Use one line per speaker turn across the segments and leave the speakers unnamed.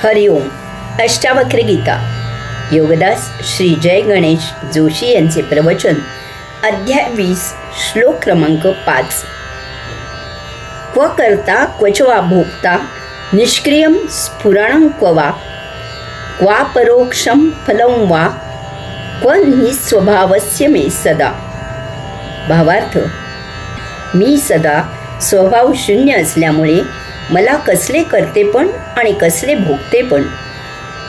हरिओम. अष्टावक्र गीता योगदास श्री जय गणेश जोशी यांचे प्रवचन. अध्याय 20 श्लोक क्रमांक 5. क्व कर्ता क्वच वा भोक्ता निष्क्रियं स्फुरणं क्व वा क्वापरोक्षं फलं वा क्व निस्वभावस्य मे सदा. भावार्थ: मी सदा स्वभाव शून्य असल्यामुळे मला कसले करतेपण आणि कसले भोगतेपण,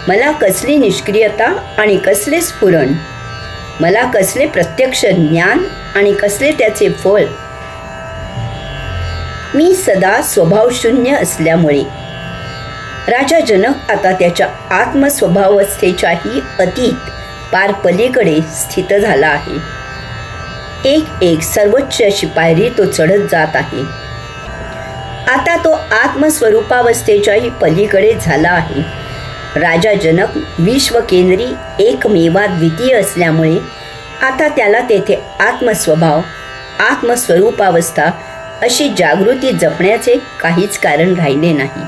मला कसली निष्क्रियता आणि कसले स्फुरण, मला कसले प्रत्यक्ष ज्ञान आणि कसले त्याचे फळ. मी सदा स्वभाव शून्य असल्यामुळे राजा जनक आता त्याच्या आत्मस्वभावस्थेच्याही अतीत पार पलीकडे स्थित झाला आहे. एक एक सर्वोच्च अशी पायरी तो चढत जात आहे. आता तो आत्मस्वरूपावस्थेच्याही पलीकडे झाला आहे. राजा जनक विश्वकेंद्री एकमेवा द्वितीय असल्यामुळे आता त्याला तेथे आत्मस्वभाव, आत्मस्वरूपावस्था अशी जागृती जपण्याचे काहीच कारण राहिले नाही.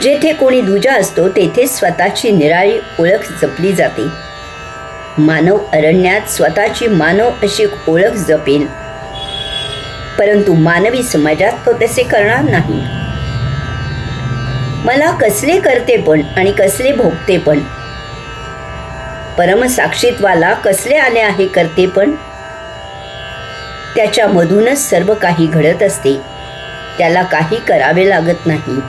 जेथे कोणी दुजा असतो तेथे स्वतःची निराळी ओळख जपली जाते. मानव अरण्यात स्वतःची मानव अशी ओळख जपेल, परंतु मानवी समाजात तो तसे करणार नाही. मला कसले करतेपण आणि कसले भोगतेपण, परमसाक्षीत्वाला कसले आले आहे करतेपण. त्याच्यामधूनच सर्व काही घडत असते, त्याला काही करावे लागत नाही.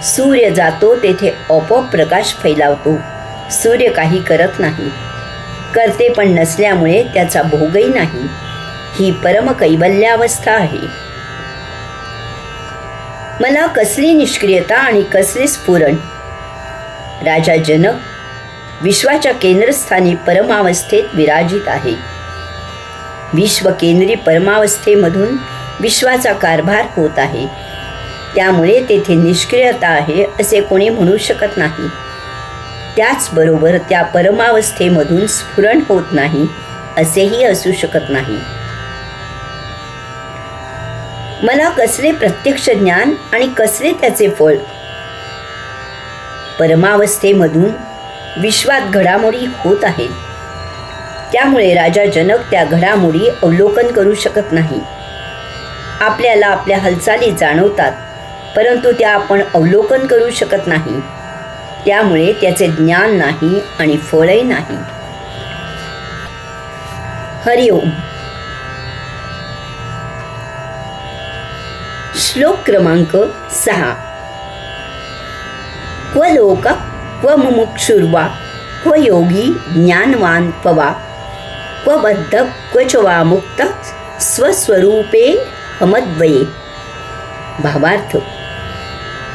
सूर्य जातो तेथे आपोआप प्रकाश फैलावतो. सूर्य काही करत नाही, करतेपण नसल्यामुळे त्याचा भोगही नाही. ही परम कैवल्यावस्था आहे. मला कसली निष्क्रियता आणि कसले स्फुरण. राजा जनक विश्वाच्या केंद्रस्थानी परमावस्थेत विराजित आहे. विश्वकेंद्री परमावस्थेमधून विश्वाचा कारभार होत आहे. त्यामुळे तेथे निष्क्रियता आहे असे कोणी म्हणू शकत नाही. त्याचबरोबर त्या परमावस्थेमधून स्फुरण होत नाही असेही असू शकत नाही. मला कसले प्रत्यक्ष ज्ञान आणि कसले त्याचे फळ. परमावस्थेमधून विश्वात घडामोडी होत आहेत, त्यामुळे राजा जनक त्या घडामोडी अवलोकन करू शकत नाही. आपल्याला आपल्या हालचाली जाणवतात, परंतु त्या आपण अवलोकन करू शकत नाही. त्यामुळे त्याचे ज्ञान नाही आणि फळही नाही. हरिओम. श्लोक क्रमांक 6. क्व लोक क्व मुमुक्षुर्वा क्व योगी ज्ञानवान क्व क्व बद्ध क्वच वा मुक्त स्वस्वरूपे हमद्वये. भावार्थ: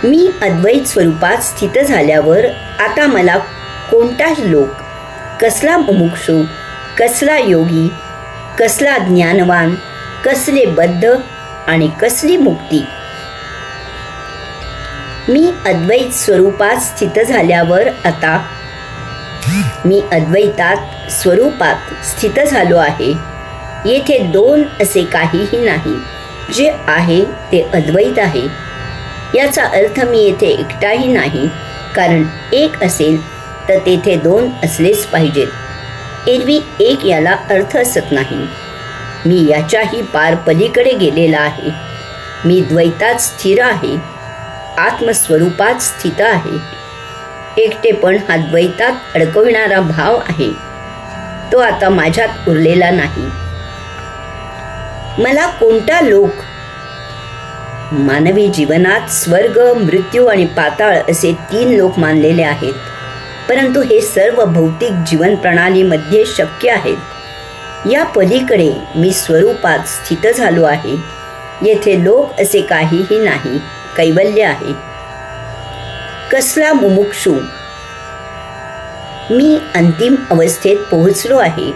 मी अद्वैत स्वरूपात स्थित झाल्यावर आता मला कोणताच लोक, कसला मुमुक्षू, कसला योगी, कसला ज्ञानवान, कसले बद्ध आणि कसली मुक्ती. मी अद्वैत स्वरूपात स्थित झाल्यावर आता मी अद्वैतात स्वरूपात स्थित झालो आहे. येथे दोन असे काहीही नाही. जे आहे ते अद्वैत आहे. याचा अर्थ मी येथे एकटाही नाही, कारण एक असेल तर तेथे दोन असलेच पाहिजेत. एरवी एक याला अर्थ असत नाही. मी याच्याही पार पलीकडे गेलेला आहे. मी द्वैतात स्थिर आहे, आत्मस्वरूपात स्थित आहे. एकटेपण हा द्वैतात अडकविणारा भाव आहे, तो आता माझ्यात उरलेला नाही. मला कोणता लोक. मानवी जीवनात स्वर्ग, मृत्यू आणि पाताळ असे 3 लोक मानलेले आहेत, परंतु हे सर्व भौतिक जीवन प्रणालीमध्ये शक्य आहेत. या पलीकडे मी स्वरूपात स्थित झालो आहे. येथे लोक असे काहीही नाही, कैवल्य आहे. कसला मुमुक्षू. मी अंतिम अवस्थेत पोहोचलो आहे.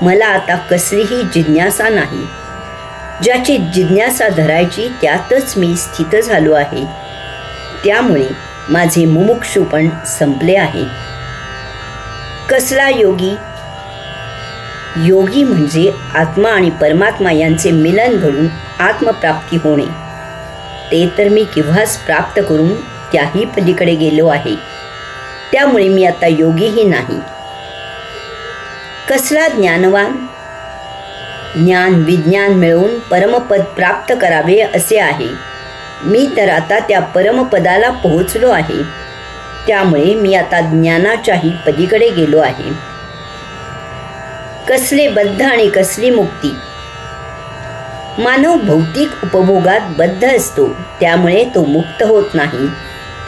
मला आता कसलीही जिज्ञासा नाही. ज्याची जिज्ञासा धरायची त्यातच मी स्थित झालो आहे. त्यामुळे माझे मुमुक्षूपण संपले आहे. कसला योगी. योगी म्हणजे आत्मा आणि परमात्मा यांचे मिलन घडून आत्मप्राप्ती होणे. ते तर मी केव्हाच प्राप्त करून त्याही पलीकडे गेलो आहे. त्यामुळे मी आता योगीही नाही. कसला ज्ञानवान? ज्ञान विज्ञान मिळवून परमपद प्राप्त करावे असे आहे. मी तर आता त्या परमपदाला पोहोचलो आहे. त्यामुळे मी आता ज्ञानाच्याही पलीकडे गेलो आहे. कसले बद्ध आणि कसली मुक्ती? मानव भौतिक उपभोगात बद्ध असतो, त्यामुळे तो मुक्त होत नाही.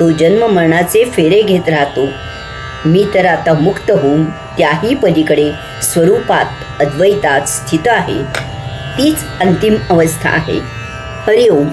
तो जन्म मरणाचे फेरे घेत राहतो. मी तर आता मुक्त होऊन त्याही पलीकडे स्वरूपात अद्वैतात स्थित आहे. तीच अंतिम अवस्था आहे. हरिओम.